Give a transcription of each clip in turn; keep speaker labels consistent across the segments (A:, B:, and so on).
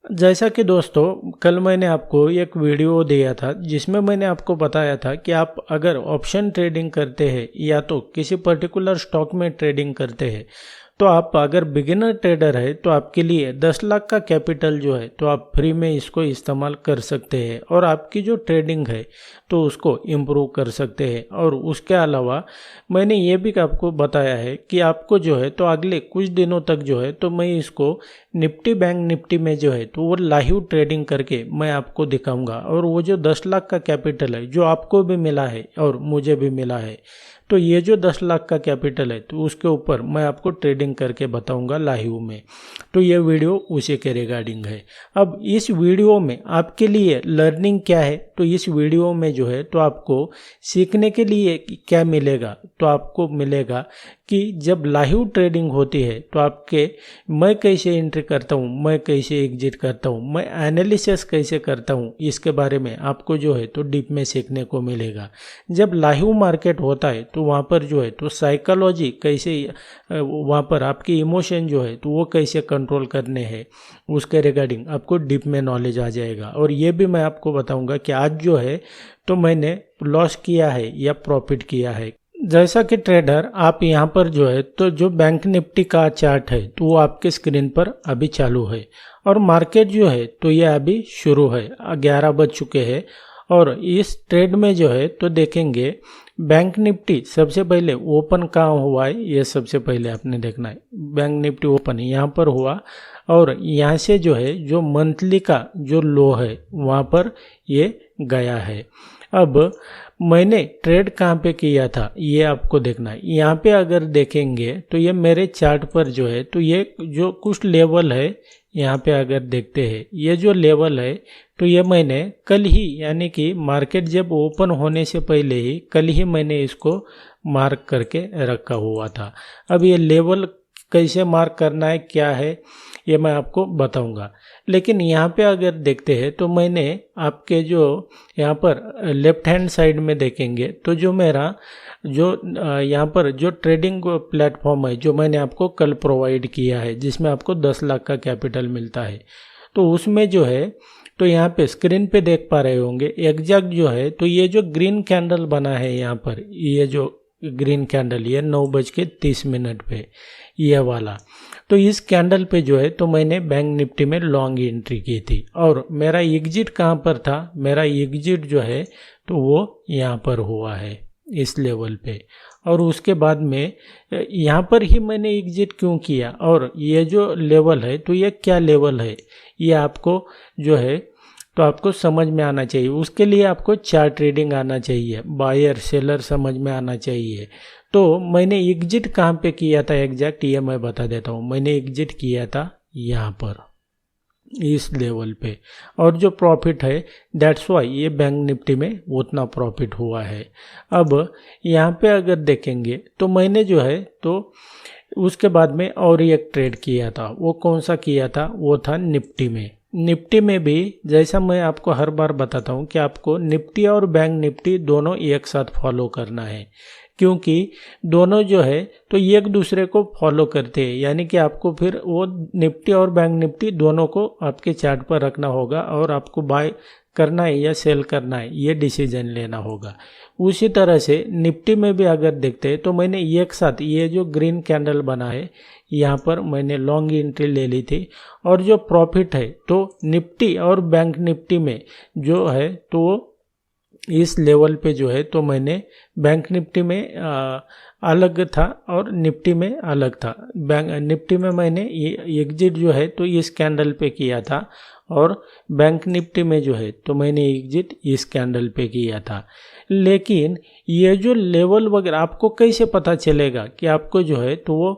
A: जैसा कि दोस्तों कल मैंने आपको एक वीडियो दिया था जिसमें मैंने आपको बताया था कि आप अगर ऑप्शन ट्रेडिंग करते हैं या तो किसी पर्टिकुलर स्टॉक में ट्रेडिंग करते हैं तो आप अगर बिगिनर ट्रेडर है तो आपके लिए 10 लाख का कैपिटल जो है तो आप फ्री में इसको इस्तेमाल कर सकते हैं और आपकी जो ट्रेडिंग है तो उसको इम्प्रूव कर सकते हैं। और उसके अलावा मैंने ये भी आपको बताया है कि आपको जो है तो अगले कुछ दिनों तक जो है तो मैं इसको निफ्टी बैंक निफ्टी में जो है तो वो लाइव ट्रेडिंग करके मैं आपको दिखाऊंगा। और वो जो 10 लाख का कैपिटल है जो आपको भी मिला है और मुझे भी मिला है तो ये जो 10 लाख का कैपिटल है तो उसके ऊपर मैं आपको ट्रेडिंग करके बताऊंगा लाइव में। तो ये वीडियो उसी के रिगार्डिंग है। अब इस वीडियो में आपके लिए लर्निंग क्या है, तो इस वीडियो में जो है तो आपको सीखने के लिए क्या मिलेगा, तो आपको मिलेगा कि जब लाइव ट्रेडिंग होती है तो आपके मैं कैसे एंट्री करता हूँ, मैं कैसे एग्जिट करता हूँ, मैं एनालिसिस कैसे करता हूँ, इसके बारे में आपको जो है तो डीप में सीखने को मिलेगा। जब लाइव मार्केट होता है तो वहाँ पर जो है तो साइकोलॉजी कैसे, वहाँ पर आपकी इमोशन जो है तो वो कैसे कंट्रोल करने हैं उसके रिगार्डिंग आपको डीप में नॉलेज आ जाएगा। और ये भी मैं आपको बताऊंगा कि आज जो है तो मैंने लॉस किया है या प्रॉफिट किया है। जैसा कि ट्रेडर आप यहाँ पर जो है तो जो बैंक निफ्टी का चार्ट है तो वो आपके स्क्रीन पर अभी चालू है और मार्केट जो है तो ये अभी शुरू है, 11 बज चुके हैं। और इस ट्रेड में जो है तो देखेंगे बैंक निफ्टी सबसे पहले ओपन कहाँ हुआ है, ये सबसे पहले आपने देखना है। बैंक निफ्टी ओपन यहाँ पर हुआ और यहाँ से जो है जो मंथली का जो लो है वहाँ पर ये गया है। अब मैंने ट्रेड कहाँ पे किया था ये आपको देखना है। यहाँ पे अगर देखेंगे तो ये मेरे चार्ट पर जो है तो ये जो कुछ लेवल है यहाँ पे अगर देखते हैं ये जो लेवल है तो ये मैंने कल ही यानी कि मार्केट जब ओपन होने से पहले ही कल ही मैंने इसको मार्क करके रखा हुआ था। अब ये लेवल कैसे मार्क करना है क्या है ये मैं आपको बताऊंगा। लेकिन यहाँ पे अगर देखते हैं तो मैंने आपके जो यहाँ पर लेफ्ट हैंड साइड में देखेंगे तो जो मेरा जो यहाँ पर जो ट्रेडिंग प्लेटफॉर्म है जो मैंने आपको कल प्रोवाइड किया है जिसमें आपको 10 लाख का कैपिटल मिलता है तो उसमें जो है तो यहाँ पे स्क्रीन पे देख पा रहे होंगे एग्जैक्ट जो है तो ये जो ग्रीन कैंडल बना है यहाँ पर, ये जो ग्रीन कैंडल ये 9:30 पे ये वाला, तो इस कैंडल पे जो है तो मैंने बैंक निफ्टी में लॉन्ग एंट्री की थी। और मेरा एग्जिट कहाँ पर था, मेरा एग्जिट जो है तो वो यहाँ पर हुआ है इस लेवल पे। और उसके बाद में यहाँ पर ही मैंने एग्जिट क्यों किया और ये जो लेवल है तो ये क्या लेवल है ये आपको जो है तो आपको समझ में आना चाहिए। उसके लिए आपको चार्ट ट्रेडिंग आना चाहिए, बायर सेलर समझ में आना चाहिए। तो मैंने एग्जिट कहाँ पे किया था एग्जैक्ट ये मैं बता देता हूँ। मैंने एग्जिट किया था यहाँ पर इस लेवल पे और जो प्रॉफिट है दैट्स वाई ये बैंक निफ्टी में उतना प्रॉफिट हुआ है। अब यहाँ पे अगर देखेंगे तो मैंने जो है तो उसके बाद में और एक ट्रेड किया था। वो कौन सा किया था, वो था निफ्टी में। निफ्टी में भी जैसा मैं आपको हर बार बताता हूँ कि आपको निफ्टी और बैंक निफ्टी दोनों एक साथ फॉलो करना है, क्योंकि दोनों जो है तो एक दूसरे को फॉलो करते हैं। यानी कि आपको फिर वो निफ्टी और बैंक निफ्टी दोनों को आपके चार्ट पर रखना होगा और आपको बाय करना है या सेल करना है ये डिसीजन लेना होगा। उसी तरह से निफ्टी में भी अगर देखते हैं तो मैंने एक साथ ये जो ग्रीन कैंडल बना है यहाँ पर मैंने लॉन्ग एंट्री ले ली थी और जो प्रॉफिट है तो निफ्टी और बैंक निफ्टी में जो है तो इस लेवल पे जो है तो मैंने बैंक निफ्टी में अलग था और निफ्टी में अलग था। बैंक निफ्टी में मैंने एग्जिट जो है तो इस कैंडल पे किया था और बैंक निफ्टी में जो है तो मैंने एग्जिट इस कैंडल पे किया था। लेकिन ये जो लेवल वगैरह आपको कैसे पता चलेगा कि आपको जो है तो वो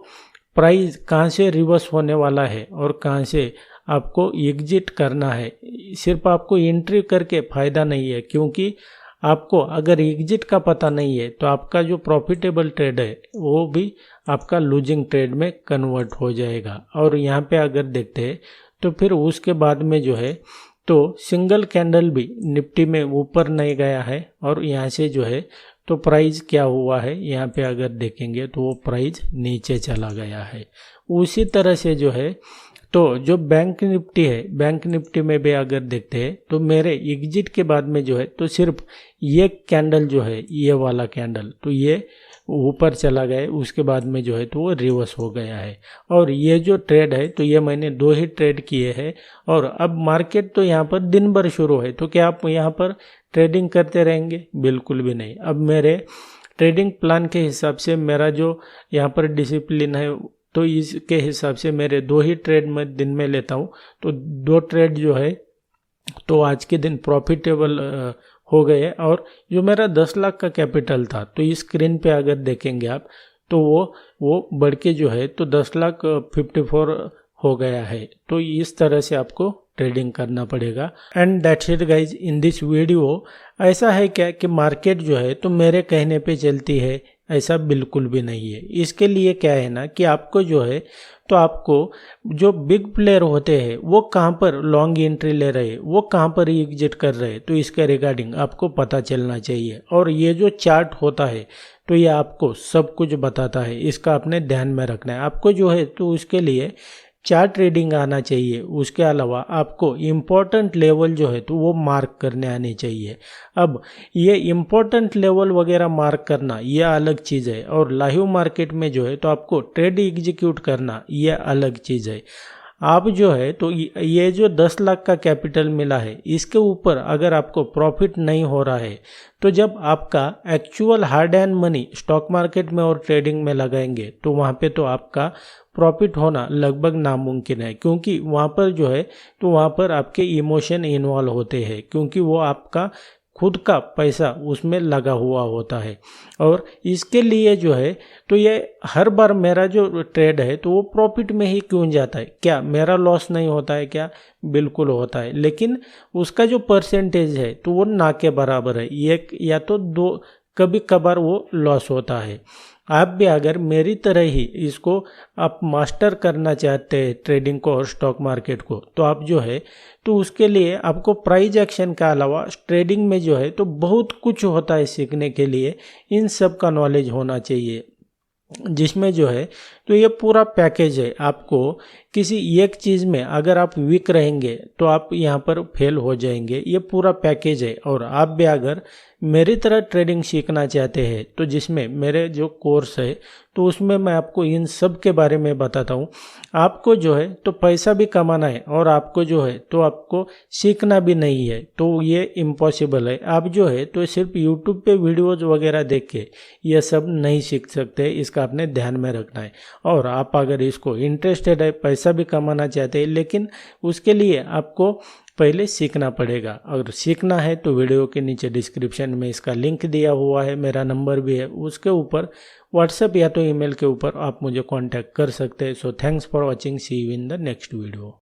A: प्राइस कहाँ से रिवर्स होने वाला है और कहाँ से आपको एग्जिट करना है। सिर्फ आपको एंट्री करके फ़ायदा नहीं है, क्योंकि आपको अगर एग्जिट का पता नहीं है तो आपका जो प्रॉफिटेबल ट्रेड है वो भी आपका लूजिंग ट्रेड में कन्वर्ट हो जाएगा। और यहाँ पे अगर देखते हैं तो फिर उसके बाद में जो है तो सिंगल कैंडल भी निफ्टी में ऊपर नहीं गया है और यहाँ से जो है तो प्राइस क्या हुआ है यहाँ पे अगर देखेंगे तो वो प्राइस नीचे चला गया है। उसी तरह से जो है तो जो बैंक निफ्टी है, बैंक निफ्टी में भी अगर देखते हैं तो मेरे एग्जिट के बाद में जो है तो सिर्फ ये कैंडल जो है, ये वाला कैंडल, तो ये ऊपर चला गया, उसके बाद में जो है तो वो रिवर्स हो गया है। और ये जो ट्रेड है तो ये मैंने 2 ही ट्रेड किए हैं। और अब मार्केट तो यहाँ पर दिन भर शुरू है, तो क्या आप यहाँ पर ट्रेडिंग करते रहेंगे? बिल्कुल भी नहीं। अब मेरे ट्रेडिंग प्लान के हिसाब से मेरा जो यहाँ पर डिसिप्लिन है, तो इसके हिसाब से मेरे 2 ही ट्रेड मैं दिन में लेता हूँ। तो 2 ट्रेड जो है तो आज के दिन प्रॉफिटेबल हो गए। और जो मेरा 10 लाख का कैपिटल था, तो इस स्क्रीन पे अगर देखेंगे आप तो वो बढ़ के जो है तो 10,54,000 हो गया है। तो इस तरह से आपको ट्रेडिंग करना पड़ेगा। And that's it guys in this video. ऐसा है क्या कि मार्केट जो है तो मेरे कहने पे चलती है? ऐसा बिल्कुल भी नहीं है। इसके लिए क्या है ना कि आपको जो है तो आपको जो बिग प्लेयर होते हैं वो कहाँ पर लॉन्ग एंट्री ले रहे हैं, वो कहाँ पर एग्जिट कर रहे हैं, तो इसके रिगार्डिंग आपको पता चलना चाहिए। और ये जो चार्ट होता है तो ये आपको सब कुछ बताता है, इसका आपने ध्यान में रखना है। आपको जो है तो उसके लिए चार्ट ट्रेडिंग आना चाहिए। उसके अलावा आपको इम्पोर्टेंट लेवल जो है तो वो मार्क करने आने चाहिए। अब ये इम्पोर्टेंट लेवल वगैरह मार्क करना ये अलग चीज़ है, और लाइव मार्केट में जो है तो आपको ट्रेड एग्जीक्यूट करना ये अलग चीज़ है। आप जो है तो ये जो 10 लाख का कैपिटल मिला है, इसके ऊपर अगर आपको प्रॉफिट नहीं हो रहा है, तो जब आपका actual hard and money stock market में और ट्रेडिंग में लगाएंगे तो वहाँ पे तो आपका प्रॉफिट होना लगभग नामुमकिन है। क्योंकि वहाँ पर जो है तो वहाँ पर आपके इमोशन इन्वॉल्व होते हैं, क्योंकि वो आपका खुद का पैसा उसमें लगा हुआ होता है। और इसके लिए जो है तो ये हर बार मेरा जो ट्रेड है तो वो प्रॉफिट में ही क्यों जाता है? क्या मेरा लॉस नहीं होता है क्या? बिल्कुल होता है, लेकिन उसका जो परसेंटेज है तो वो ना के बराबर है। एक या तो 2 कभी कभार वो लॉस होता है। आप भी अगर मेरी तरह ही इसको आप मास्टर करना चाहते हैं ट्रेडिंग को और स्टॉक मार्केट को, तो आप जो है तो उसके लिए आपको प्राइस एक्शन के अलावा ट्रेडिंग में जो है तो बहुत कुछ होता है सीखने के लिए। इन सब का नॉलेज होना चाहिए, जिसमें जो है तो ये पूरा पैकेज है। आपको किसी एक चीज़ में अगर आप वीक रहेंगे तो आप यहाँ पर फेल हो जाएंगे। ये पूरा पैकेज है। और आप भी अगर मेरी तरह ट्रेडिंग सीखना चाहते हैं तो जिसमें मेरे जो कोर्स है तो उसमें मैं आपको इन सब के बारे में बताता हूँ। आपको जो है तो पैसा भी कमाना है और आपको जो है तो आपको सीखना भी नहीं है, तो ये इम्पॉसिबल है। आप जो है तो सिर्फ यूट्यूब पे वीडियोज़ वगैरह देख के ये सब नहीं सीख सकते, इसका आपने ध्यान में रखना है। और आप अगर इसको इंटरेस्टेड है, पैसा भी कमाना चाहते हैं, लेकिन उसके लिए आपको पहले सीखना पड़ेगा। अगर सीखना है तो वीडियो के नीचे डिस्क्रिप्शन में इसका लिंक दिया हुआ है, मेरा नंबर भी है, उसके ऊपर व्हाट्सएप या तो ईमेल के ऊपर आप मुझे कांटेक्ट कर सकते हैं। So thanks for watching, see you in the next video.